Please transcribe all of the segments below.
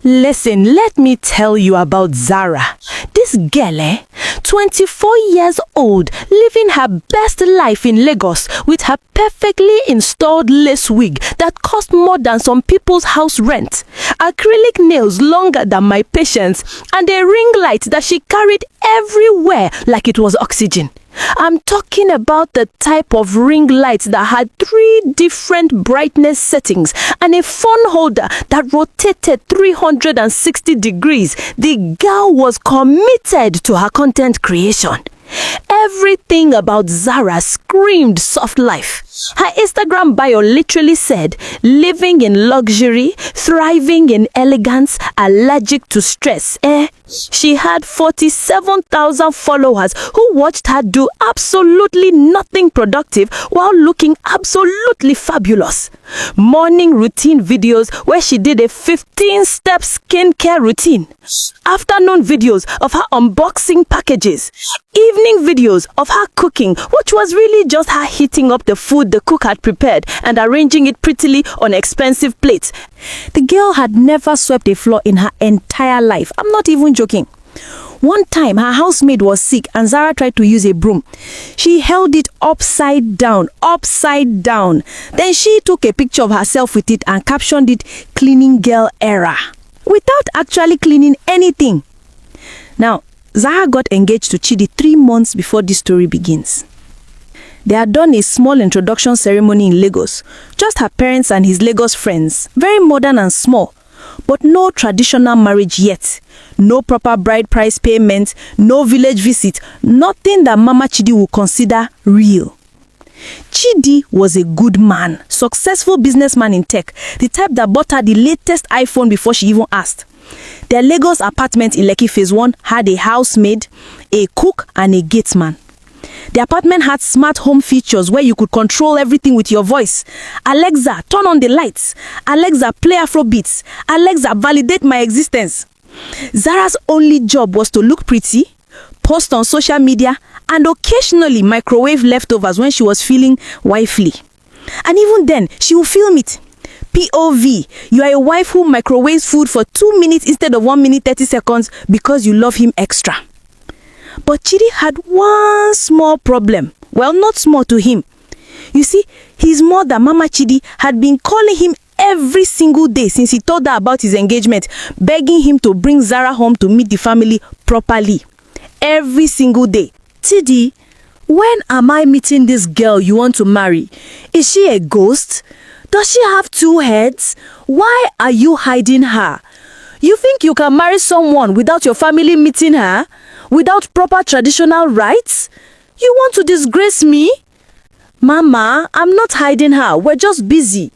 Listen, let me tell you about Zara. This girl, 24 years old, living her best life in Lagos with her perfectly installed lace wig that cost more than some people's house rent, acrylic nails longer than my patience, and a ring light that she carried everywhere like it was oxygen. I'm talking about the type of ring light that had 3 different brightness settings and a phone holder that rotated 360 degrees. The girl was committed to her content creation. Everything about Zara screamed soft life. Her Instagram bio literally said, living in luxury, thriving in elegance, allergic to stress. She had 47,000 followers who watched her do absolutely nothing productive while looking absolutely fabulous. Morning routine videos where she did a 15-step skincare routine. Afternoon videos of her unboxing packages. Evening videos of her cooking, which was really just her heating up the food the cook had prepared and arranging it prettily on expensive plates. The girl had never swept a floor in her entire life. I'm not even joking. One time, her housemaid was sick and Zara tried to use a broom. She held it upside down. Then she took a picture of herself with it and captioned it, "Cleaning Girl Era," without actually cleaning anything. Now, Zara got engaged to Chidi 3 months before this story begins. They had done a small introduction ceremony in Lagos. Just her parents and his Lagos friends. Very modern and small. But no traditional marriage yet. No proper bride price payment. No village visit. Nothing that Mama Chidi would consider real. Chidi was a good man. Successful businessman in tech. The type that bought her the latest iPhone before she even asked. Their Lagos apartment in Lekki Phase 1 had a housemaid, a cook, and a gatesman. The apartment had smart home features where you could control everything with your voice. Alexa, turn on the lights. Alexa, play Afrobeats. Alexa, validate my existence. Zara's only job was to look pretty, post on social media, and occasionally microwave leftovers when she was feeling wifely. And even then, she would film it. POV, you are a wife who microwaves food for 2 minutes instead of 1 minute 30 seconds because you love him extra. But Chidi had one small problem. Well, not small to him. You see, his mother, Mama Chidi, had been calling him every single day since he told her about his engagement, begging him to bring Zara home to meet the family properly. Every single day. Chidi, when am I meeting this girl you want to marry? Is she a ghost? Does she have 2 heads? Why are you hiding her? You think you can marry someone without your family meeting her? Without proper traditional rites? You want to disgrace me? Mama, I'm not hiding her. We're just busy.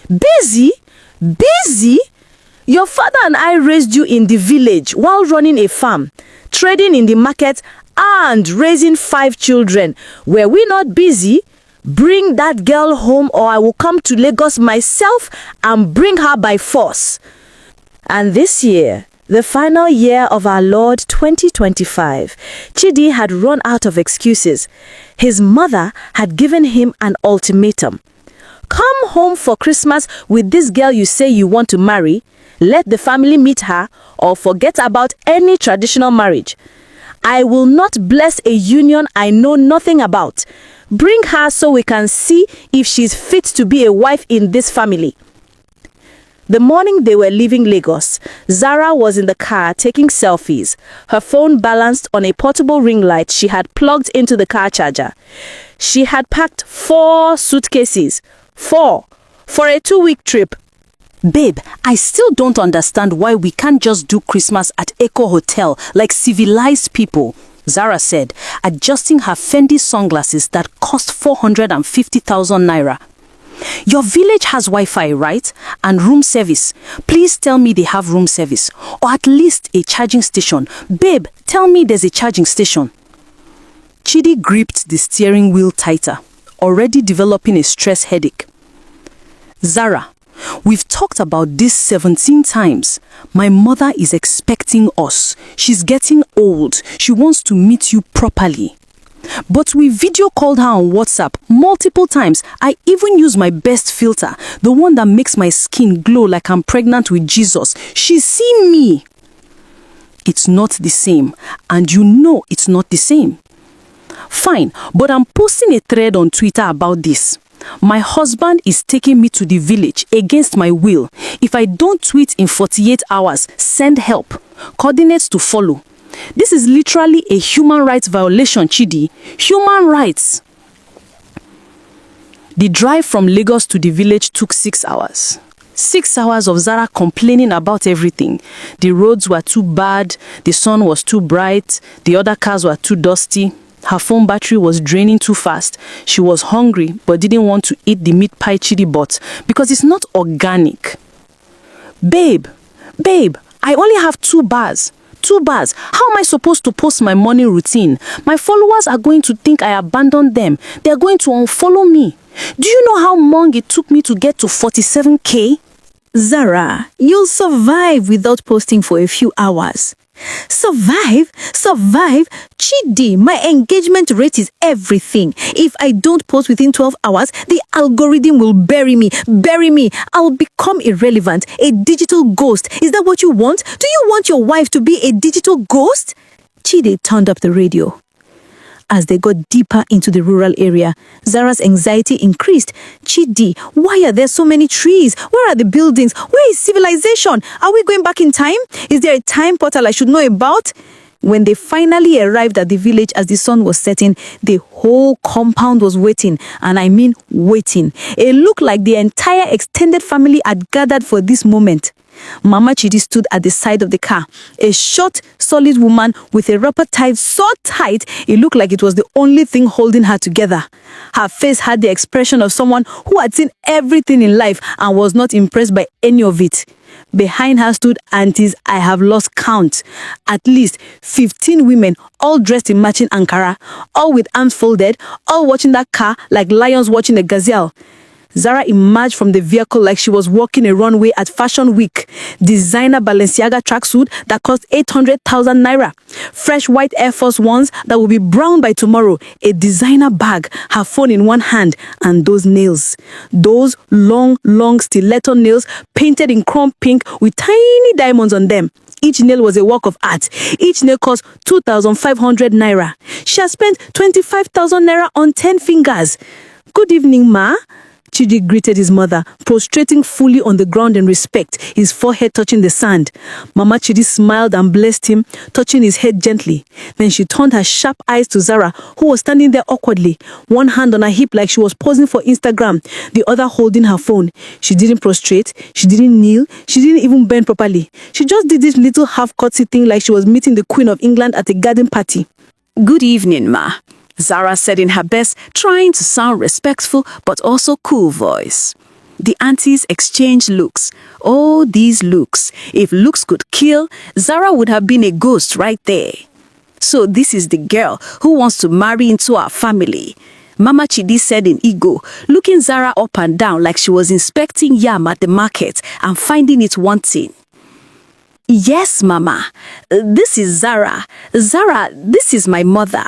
Busy? Busy? Your father and I raised you in the village while running a farm, trading in the market, and raising 5 children. Were we not busy? Bring that girl home or I will come to Lagos myself and bring her by force. And this year, the final year of our Lord 2025, Chidi had run out of excuses. His mother had given him an ultimatum. Come home for Christmas with this girl you say you want to marry, let the family meet her, or forget about any traditional marriage. I will not bless a union I know nothing about. Bring her so we can see if she's fit to be a wife in this family. The morning they were leaving Lagos, Zara was in the car taking selfies, her phone balanced on a portable ring light she had plugged into the car charger. She had packed 4 suitcases. 4. For a 2-week trip. Babe, I still don't understand why we can't just do Christmas at Echo Hotel like civilized people, Zara said, adjusting her Fendi sunglasses that cost 450,000 naira. Your village has Wi-Fi, right? And room service. Please tell me they have room service. Or at least a charging station. Babe, tell me there's a charging station. Chidi gripped the steering wheel tighter, already developing a stress headache. Zara, we've talked about this 17 times. My mother is expecting us. She's getting old. She wants to meet you properly. But we video called her on WhatsApp multiple times. I even used my best filter, the one that makes my skin glow like I'm pregnant with Jesus. She's seen me. It's not the same, and you know it's not the same. Fine, but I'm posting a thread on Twitter about this. My husband is taking me to the village against my will. If I don't tweet in 48 hours, send help. Coordinates to follow. This is literally a human rights violation, Chidi. Human rights. The drive from Lagos to the village took 6 hours. 6 hours of Zara complaining about everything. The roads were too bad, the sun was too bright, the other cars were too dusty. Her phone battery was draining too fast. She was hungry but didn't want to eat the meat pie Chidi bought because it's not organic. Babe, I only have 2 bars. 2 bars. How am I supposed to post my morning routine? My followers are going to think I abandoned them. They're going to unfollow me. Do you know how long it took me to get to 47K? Zara, you'll survive without posting for a few hours. Survive? Chidi, my engagement rate is everything. If I don't post within 12 hours, the algorithm will bury me. I'll become irrelevant, a digital ghost. Is that what you want? Do you want your wife to be a digital ghost? Chidi turned up the radio. As they got deeper into the rural area, Zara's anxiety increased. Chidi, why are there so many trees? Where are the buildings? Where is civilization? Are we going back in time? Is there a time portal I should know about? When they finally arrived at the village as the sun was setting, the whole compound was waiting, and I mean waiting. It looked like the entire extended family had gathered for this moment. Mama Chidi stood at the side of the car, a short, solid woman with a wrapper tied so tight it looked like it was the only thing holding her together. Her face had the expression of someone who had seen everything in life and was not impressed by any of it. Behind her stood aunties I have lost count. At least 15 women, all dressed in matching Ankara, all with arms folded, all watching that car like lions watching a gazelle. Zara emerged from the vehicle like she was walking a runway at Fashion Week. Designer Balenciaga tracksuit that cost 800,000 naira. Fresh white Air Force Ones that will be brown by tomorrow. A designer bag, her phone in one hand, and those nails. Those long stiletto nails painted in chrome pink with tiny diamonds on them. Each nail was a work of art. Each nail cost 2,500 naira. She has spent 25,000 naira on 10 fingers. Good evening, ma. Chidi greeted his mother, prostrating fully on the ground in respect, his forehead touching the sand. Mama Chidi smiled and blessed him, touching his head gently. Then she turned her sharp eyes to Zara, who was standing there awkwardly, one hand on her hip like she was posing for Instagram, the other holding her phone. She didn't prostrate, she didn't kneel, she didn't even bend properly. She just did this little half-curtsy thing like she was meeting the Queen of England at a garden party. Good evening, ma. Zara said in her best, trying to sound respectful but also cool voice. The aunties exchanged looks. Oh, these looks. If looks could kill, Zara would have been a ghost right there. So this is the girl who wants to marry into our family. Mama Chidi said in ego, looking Zara up and down like she was inspecting yam at the market and finding it wanting. Yes, Mama. This is Zara. Zara, this is my mother.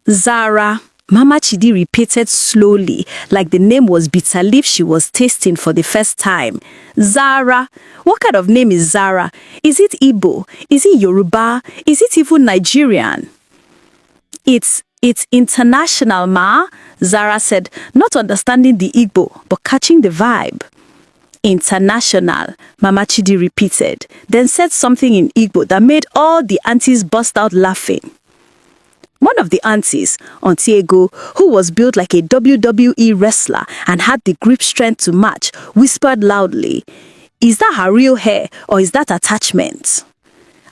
Zara, Mama Chidi repeated slowly, like the name was bitter leaf she was tasting for the first time. Zara. What kind of name is Zara? Is it Igbo? Is it Yoruba? Is it even Nigerian? It's international, ma, Zara said, not understanding the Igbo, but catching the vibe. International, Mama Chidi repeated, then said something in Igbo that made all the aunties burst out laughing. One of the aunties, Auntie Ego, who was built like a WWE wrestler and had the grip strength to match, whispered loudly, "Is that her real hair or is that attachment?"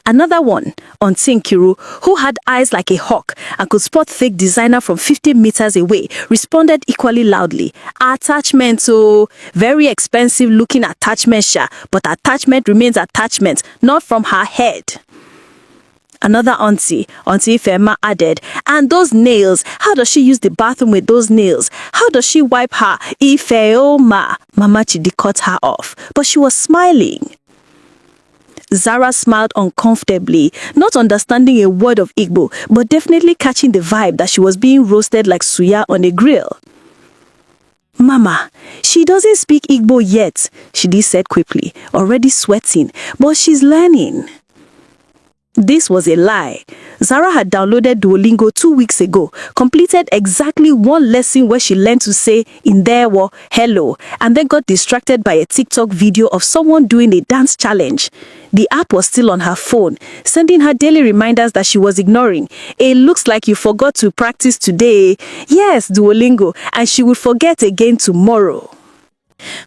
Another one, Auntie Nkiru, who had eyes like a hawk and could spot fake designer from 50 meters away, responded equally loudly, "Attachment, oh, very expensive looking attachment, sha, but attachment remains attachment, not from her head." Another auntie Ifema added, "And those nails, how does she use the bathroom with those nails? How does she wipe her Ifeoma?" Mama Chidi cut her off, but she was smiling. Zara smiled uncomfortably, not understanding a word of Igbo, but definitely catching the vibe that she was being roasted like suya on a grill. Mama, she doesn't speak Igbo yet, Chidi said quickly, already sweating, but she's learning. This was a lie. Zara had downloaded Duolingo 2 weeks ago, completed exactly one lesson where she learned to say "Indewo," hello, and then got distracted by a TikTok video of someone doing a dance challenge. The app was still on her phone, sending her daily reminders that she was ignoring. It looks like you forgot to practice today. Yes, Duolingo, and she will forget again tomorrow.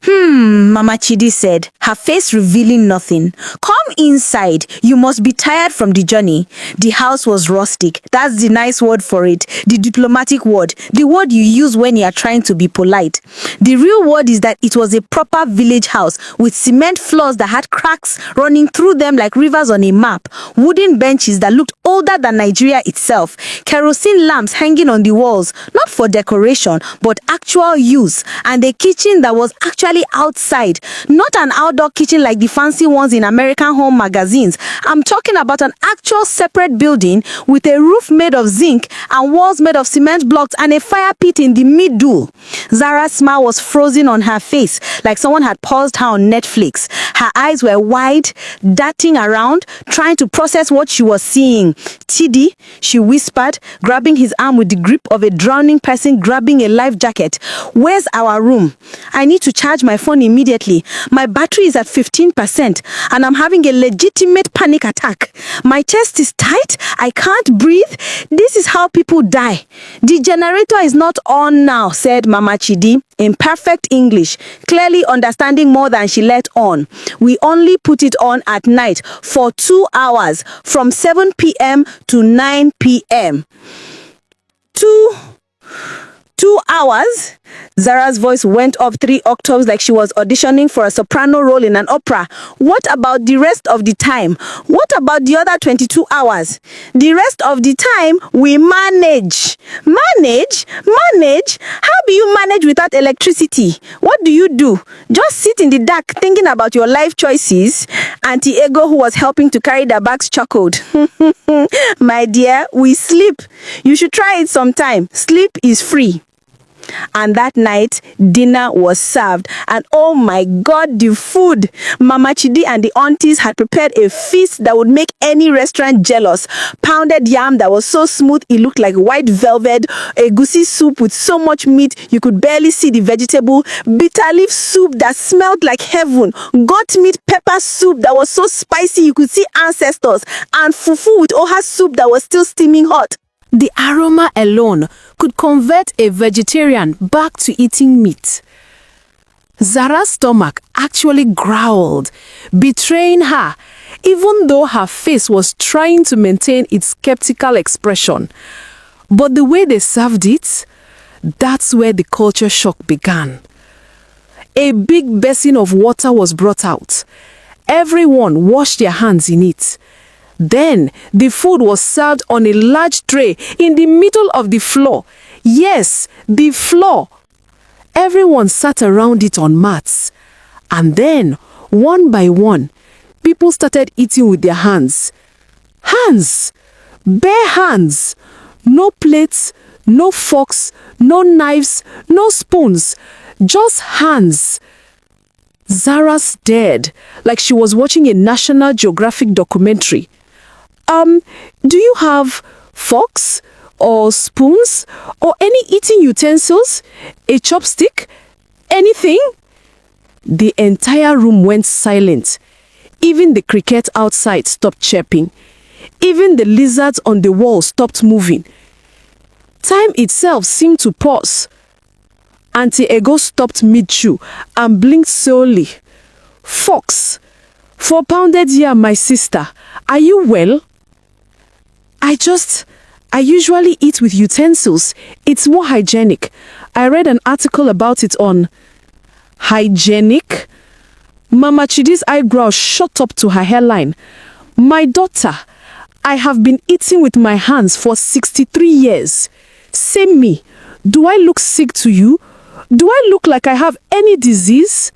Mama Chidi said, her face revealing nothing. Come inside. You must be tired from the journey. The house was rustic. That's the nice word for it. The diplomatic word. The word you use when you are trying to be polite. The real word is that it was a proper village house with cement floors that had cracks running through them like rivers on a map. Wooden benches that looked older than Nigeria itself. Kerosene lamps hanging on the walls, not for decoration, but actual use. And a kitchen that was actually outside, not an outdoor kitchen like the fancy ones in American home magazines. I'm talking about an actual separate building with a roof made of zinc and walls made of cement blocks and a fire pit in the middle. Zara's smile was frozen on her face like someone had paused her on Netflix. Her eyes were wide, darting around, trying to process what she was seeing. Chidi, she whispered, grabbing his arm with the grip of a drowning person grabbing a life jacket. Where's our room? I need to charge my phone immediately. My battery is at 15% and I'm having a legitimate panic attack. My chest is tight. I can't breathe. This is how people die. The generator is not on now, said Mama Chidi in perfect English, clearly understanding more than she let on. We only put it on at night for 2 hours from 7 p.m. to 9 p.m. 2 hours? Zara's voice went up 3 octaves like she was auditioning for a soprano role in an opera. What about the rest of the time? What about the other 22 hours? The rest of the time, we manage. Manage? Manage? How do you manage without electricity? What do you do? Just sit in the dark thinking about your life choices? Auntie Ego, who was helping to carry the bags, chuckled. My dear, we sleep. You should try it sometime. Sleep is free. And that night, dinner was served. And oh my God, the food! Mama Chidi and the aunties had prepared a feast that would make any restaurant jealous. Pounded yam that was so smooth it looked like white velvet. Egusi soup with so much meat you could barely see the vegetable. Bitter leaf soup that smelled like heaven. Goat meat pepper soup that was so spicy you could see ancestors. And fufu with oha soup that was still steaming hot. The aroma alone could convert a vegetarian back to eating meat. Zara's stomach actually growled, betraying her, even though her face was trying to maintain its skeptical expression. But the way they served it, that's where the culture shock began. A big basin of water was brought out. Everyone washed their hands in it. Then, the food was served on a large tray in the middle of the floor. Yes, the floor. Everyone sat around it on mats. And then, one by one, people started eating with their hands. Hands! Bare hands! No plates, no forks, no knives, no spoons. Just hands. Zara stared like she was watching a National Geographic documentary. Do you have forks or spoons or any eating utensils? A chopstick? Anything? The entire room went silent. Even the cricket outside stopped chirping. Even the lizards on the wall stopped moving. Time itself seemed to pause. Auntie Ego stopped mid-chew and blinked slowly. Fox, 4 pounded yam, my sister. Are you well? I usually eat with utensils. It's more hygienic. I read an article about it on hygienic. Mama Chidi's eyebrows shot up to her hairline. My daughter, I have been eating with my hands for 63 years. Same me. Do I look sick to you? Do I look like I have any disease?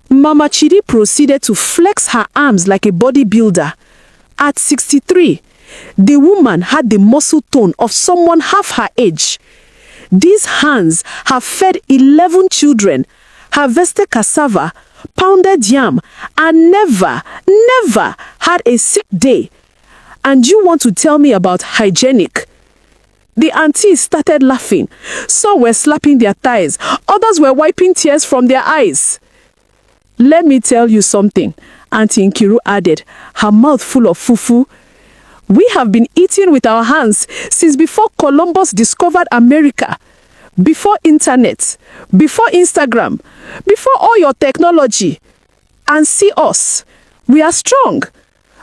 Mama Chidi proceeded to flex her arms like a bodybuilder. At 63, the woman had the muscle tone of someone half her age. These hands have fed 11 children, harvested cassava, pounded yam, and never had a sick day. And you want to tell me about hygienic? The aunties started laughing. Some were slapping their thighs. Others were wiping tears from their eyes. Let me tell you something, Auntie Nkiru added, her mouth full of fufu. We have been eating with our hands since before Columbus discovered America, before internet, before Instagram, before all your technology. And see us. We are strong.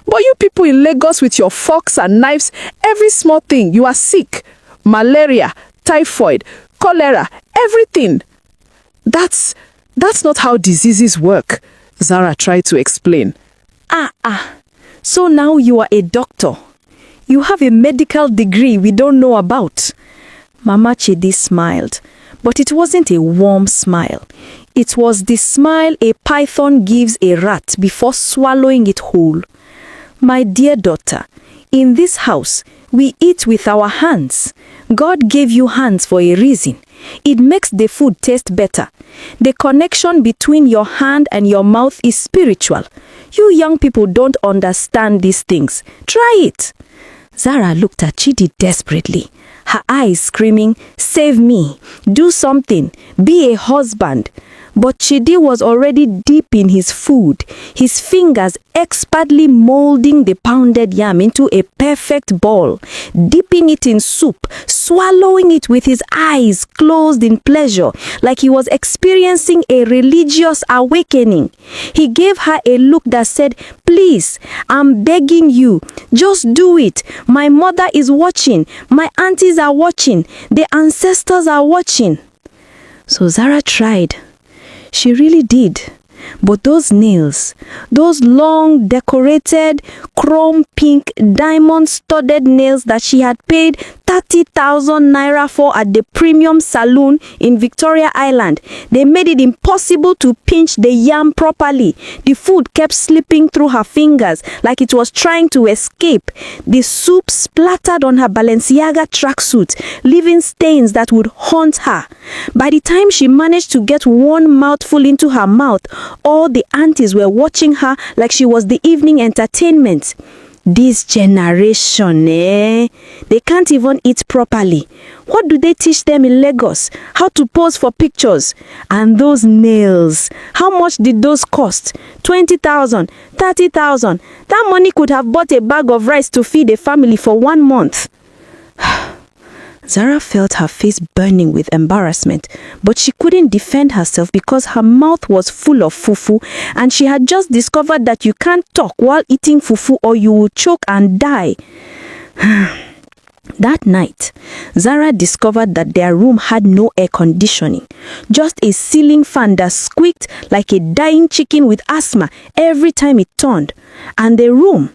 But you people in Lagos with your forks and knives, every small thing, you are sick. Malaria, typhoid, cholera, everything. That's not how diseases work, Zara tried to explain. So now you are a doctor. You have a medical degree we don't know about. Mama Chidi smiled, but it wasn't a warm smile. It was the smile a python gives a rat before swallowing it whole. My dear daughter, in this house, we eat with our hands. God gave you hands for a reason. It makes the food taste better. The connection between your hand and your mouth is spiritual. You young people don't understand these things. Try it. Zara looked at Chidi desperately, her eyes screaming, "Save me! Do something! Be a husband!" But Chidi was already deep in his food, his fingers expertly molding the pounded yam into a perfect ball, dipping it in soup, swallowing it with his eyes closed in pleasure, like he was experiencing a religious awakening. He gave her a look that said, "Please, I'm begging you, just do it. My mother is watching, my aunties are watching, the ancestors are watching." So Zara tried. She really did. But those nails, those long, decorated, chrome pink, diamond-studded nails that she had paid 30,000 naira for at the premium saloon in Victoria Island, they made it impossible to pinch the yam properly. The food kept slipping through her fingers like it was trying to escape. The soup splattered on her Balenciaga tracksuit, leaving stains that would haunt her. By the time she managed to get one mouthful into her mouth, all the aunties were watching her like she was the evening entertainment. This generation, they can't even eat properly. What do they teach them in Lagos? How to pose for pictures? And those nails, how much did those cost? 20,000, 30,000. That money could have bought a bag of rice to feed a family for 1 month. Zara felt her face burning with embarrassment, but she couldn't defend herself because her mouth was full of fufu, and she had just discovered that you can't talk while eating fufu or you will choke and die. That night, Zara discovered that their room had no air conditioning, just a ceiling fan that squeaked like a dying chicken with asthma every time it turned. And the room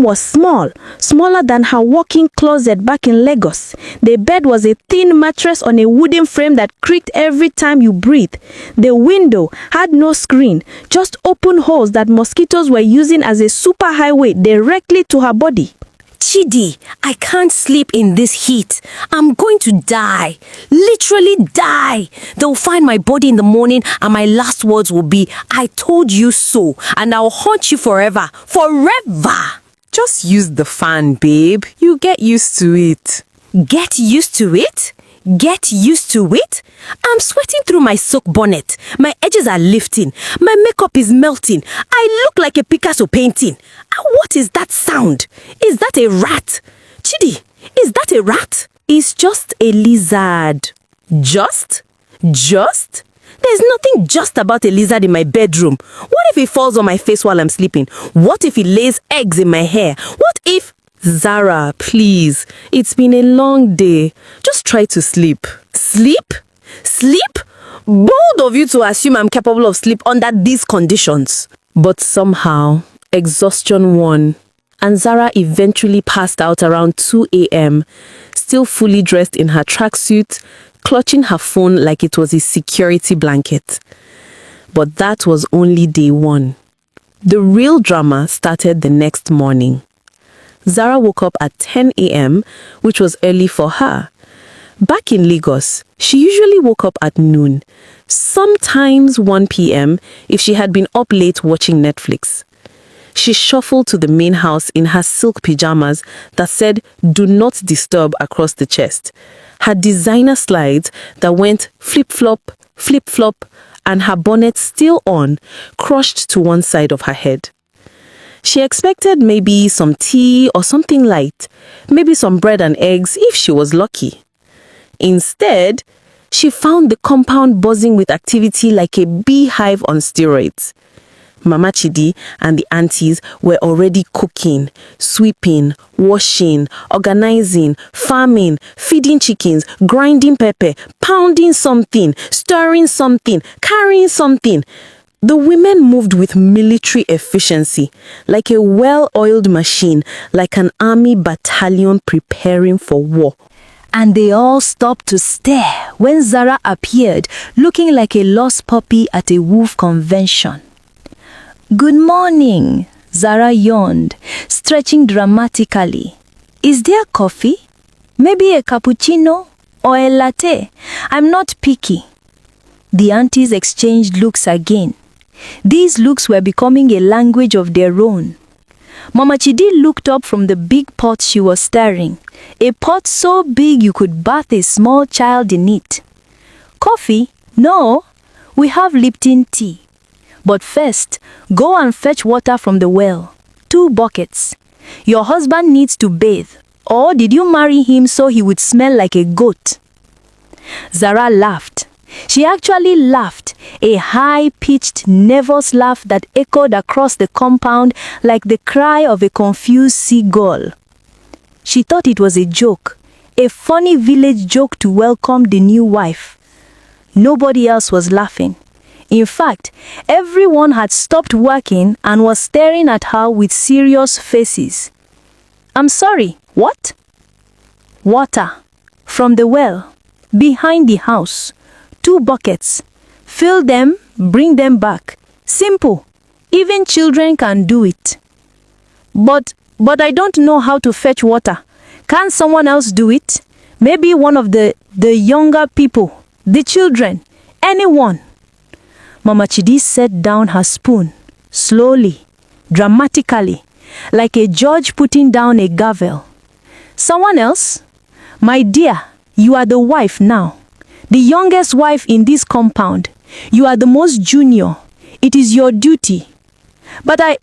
was small, smaller than her walk-in closet back in Lagos. The bed was a thin mattress on a wooden frame that creaked every time you breathed. The window had no screen, just open holes that mosquitoes were using as a superhighway directly to her body. Chidi, I can't sleep in this heat. I'm going to die. Literally die. They'll find my body in the morning and my last words will be, "I told you so," and I'll haunt you forever. Forever! Just use the fan, babe. You get used to it. Get used to it? Get used to it? I'm sweating through my soak bonnet. My edges are lifting. My makeup is melting. I look like a Picasso painting. What is that sound? Is that a rat? Chidi, is that a rat? It's just a lizard. Just? Just? There's nothing just about a lizard in my bedroom. What if it falls on my face while I'm sleeping? What if it lays eggs in my hair? What if... Zara, please. It's been a long day. Just try to sleep. Sleep? Sleep? Bold of you to assume I'm capable of sleep under these conditions. But somehow, exhaustion won, and Zara eventually passed out around 2 a.m., still fully dressed in her tracksuit, clutching her phone like it was a security blanket. But that was only day one. The real drama started the next morning. Zara woke up at 10 a.m., which was early for her. Back in Lagos, she usually woke up at noon, sometimes 1 p.m. if she had been up late watching Netflix. She shuffled to the main house in her silk pajamas that said, "Do not disturb" across the chest. Her designer slides that went flip-flop, flip-flop, and her bonnet still on, crushed to one side of her head. She expected maybe some tea or something light, maybe some bread and eggs if she was lucky. Instead, she found the compound buzzing with activity like a beehive on steroids. Mama Chidi and the aunties were already cooking, sweeping, washing, organizing, farming, feeding chickens, grinding pepper, pounding something, stirring something, carrying something. The women moved with military efficiency, like a well-oiled machine, like an army battalion preparing for war. And they all stopped to stare when Zara appeared, looking like a lost puppy at a wolf convention. "Good morning," Zara yawned, stretching dramatically. "Is there coffee? Maybe a cappuccino or a latte? I'm not picky." The aunties exchanged looks again. These looks were becoming a language of their own. Mama Chidi looked up from the big pot she was stirring, a pot so big you could bath a small child in it. "Coffee? No, we have Lipton tea. But first, go and fetch water from the well. 2 buckets. Your husband needs to bathe. Or did you marry him so he would smell like a goat?" Zara laughed. She actually laughed, a high-pitched, nervous laugh that echoed across the compound like the cry of a confused seagull. She thought it was a joke, a funny village joke to welcome the new wife. Nobody else was laughing. In fact, everyone had stopped working and was staring at her with serious faces. "I'm sorry, what?" "Water. From the well. Behind the house. 2 buckets. Fill them, bring them back. Simple. Even children can do it." But I don't know how to fetch water. Can't someone else do it? Maybe one of the younger people, the children, anyone." Mama Chidi set down her spoon, slowly, dramatically, like a judge putting down a gavel. "Someone else? My dear, you are the wife now. The youngest wife in this compound. You are the most junior. It is your duty." "But I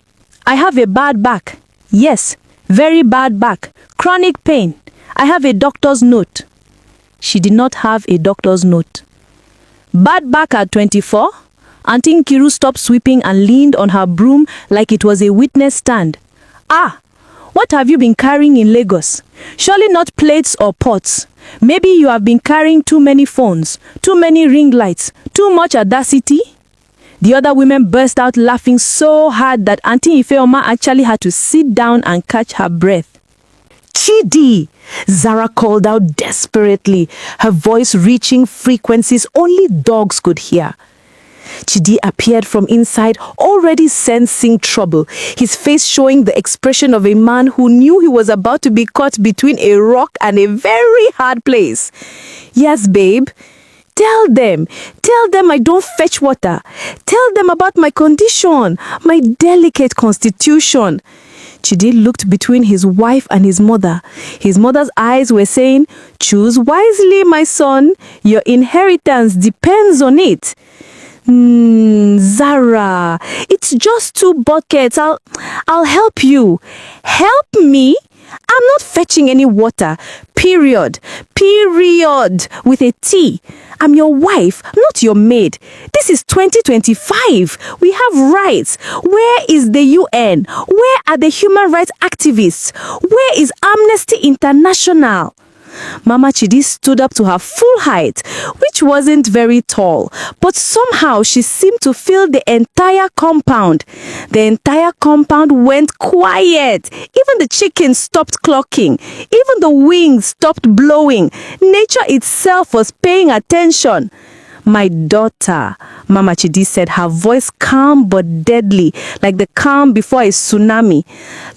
have a bad back. Yes, very bad back. Chronic pain. I have a doctor's note." She did not have a doctor's note. "Bad back at 24? Auntie Nkiru stopped sweeping and leaned on her broom like it was a witness stand. "Ah, what have you been carrying in Lagos? Surely not plates or pots. Maybe you have been carrying too many phones, too many ring lights, too much audacity." The other women burst out laughing so hard that Auntie Ifeoma actually had to sit down and catch her breath. "Chidi!" Zara called out desperately, her voice reaching frequencies only dogs could hear. Chidi appeared from inside, already sensing trouble, his face showing the expression of a man who knew he was about to be caught between a rock and a very hard place. "Yes, babe. Tell them I don't fetch water. Tell them about my condition, my delicate constitution." Chidi looked between his wife and his mother. His mother's eyes were saying, "Choose wisely, my son. Your inheritance depends on it." "Zara, it's just 2 buckets. I'll help you." "Help me? I'm not fetching any water. Period. Period. With a T. I'm your wife, not your maid. This is 2025. We have rights. Where is the UN? Where are the human rights activists? Where is Amnesty International?" Mama Chidi stood up to her full height, which wasn't very tall, but somehow she seemed to fill the entire compound. The entire compound went quiet. Even the chickens stopped clucking. Even the wings stopped blowing. Nature itself was paying attention. My daughter, Mama Chidi said, her voice calm but deadly, like the calm before a tsunami.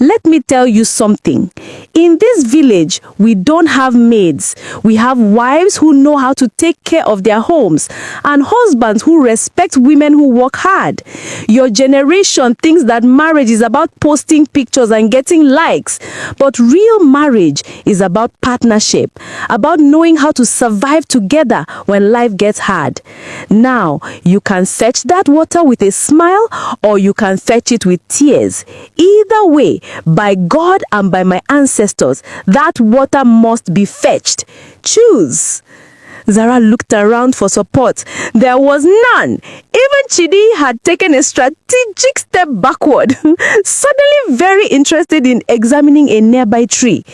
Let me tell you something. In this village, we don't have maids. We have wives who know how to take care of their homes and husbands who respect women who work hard. Your generation thinks that marriage is about posting pictures and getting likes, but real marriage is about partnership, about knowing how to survive together when life gets hard. Now, you can fetch that water with a smile or you can fetch it with tears. Either way, by God and by my ancestors, that water must be fetched. Choose. Zara looked around for support. There was none. Even Chidi had taken a strategic step backward, suddenly very interested in examining a nearby tree.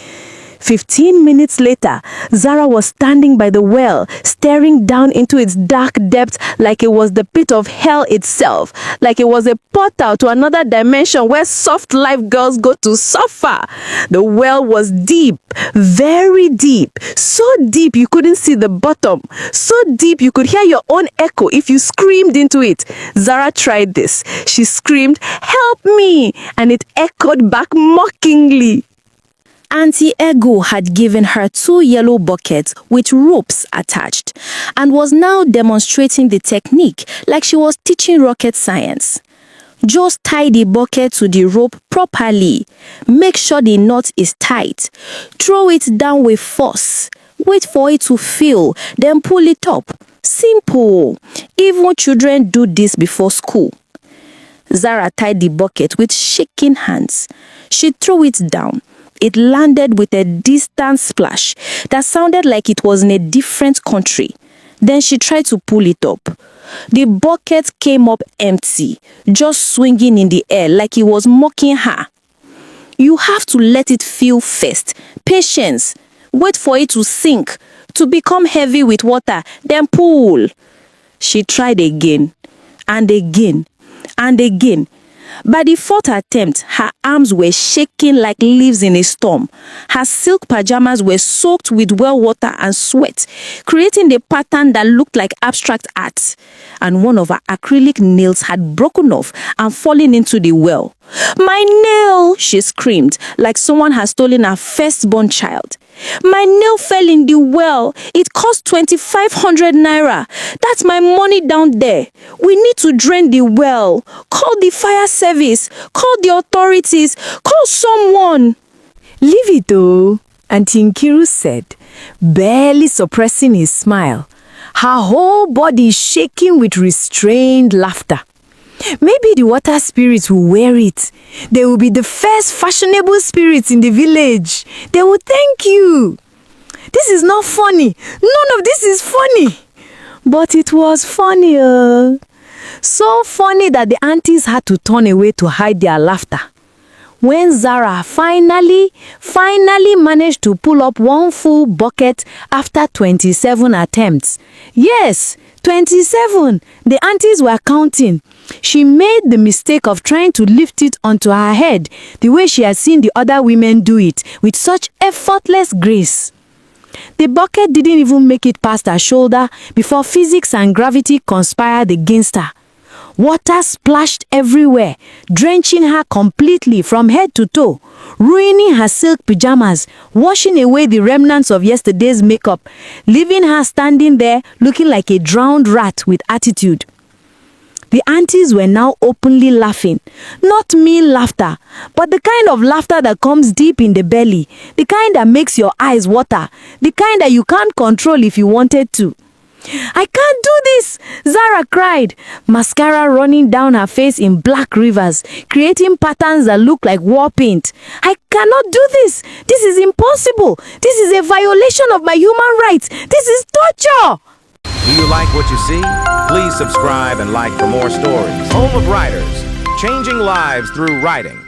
15 minutes later, Zara was standing by the well, staring down into its dark depths like it was the pit of hell itself, like it was a portal to another dimension where soft life girls go to suffer. The well was deep, very deep, so deep you couldn't see the bottom, so deep you could hear your own echo if you screamed into it. Zara tried this. She screamed, "Help me!" and it echoed back mockingly. Auntie Ego had given her 2 yellow buckets with ropes attached and was now demonstrating the technique like she was teaching rocket science. Just tie the bucket to the rope properly. Make sure the knot is tight. Throw it down with force. Wait for it to fill, then pull it up. Simple. Even children do this before school. Zara tied the bucket with shaking hands. She threw it down. It landed with a distant splash that sounded like it was in a different country. Then she tried to pull it up. The bucket came up empty, just swinging in the air like it was mocking her. You have to let it fill first. Patience. Wait for it to sink, to become heavy with water, then pull. She tried again, and again, and again. By the 4th attempt, her arms were shaking like leaves in a storm. Her silk pajamas were soaked with well water and sweat, creating a pattern that looked like abstract art. And one of her acrylic nails had broken off and fallen into the well. "My nail!" she screamed, like someone had stolen her firstborn child. "My nail fell in the well. It cost 2,500 naira. That's my money down there. We need to drain the well. Call the fire service. Call the authorities. Call someone." Leave it though, Auntie Nkiru said, barely suppressing his smile. Her whole body shaking with restrained laughter. Maybe the water spirits will wear it. They will be the first fashionable spirits in the village. They will thank you. This is not funny. None of this is funny. But it was funny. So funny that the aunties had to turn away to hide their laughter. When Zara finally managed to pull up one full bucket after 27 attempts. Yes, 27. The aunties were counting. She made the mistake of trying to lift it onto her head the way she had seen the other women do it with such effortless grace. The bucket didn't even make it past her shoulder before physics and gravity conspired against her. Water splashed everywhere, drenching her completely from head to toe, ruining her silk pajamas, washing away the remnants of yesterday's makeup, leaving her standing there looking like a drowned rat with attitude. The aunties were now openly laughing. Not mean laughter, but the kind of laughter that comes deep in the belly, the kind that makes your eyes water, the kind that you can't control if you wanted to. "I can't do this!" Zara cried, mascara running down her face in black rivers, creating patterns that look like war paint. "I cannot do this! This is impossible! This is a violation of my human rights! This is torture!" Do you like what you see? Please subscribe and like for more stories. Home of Writers, changing lives through writing.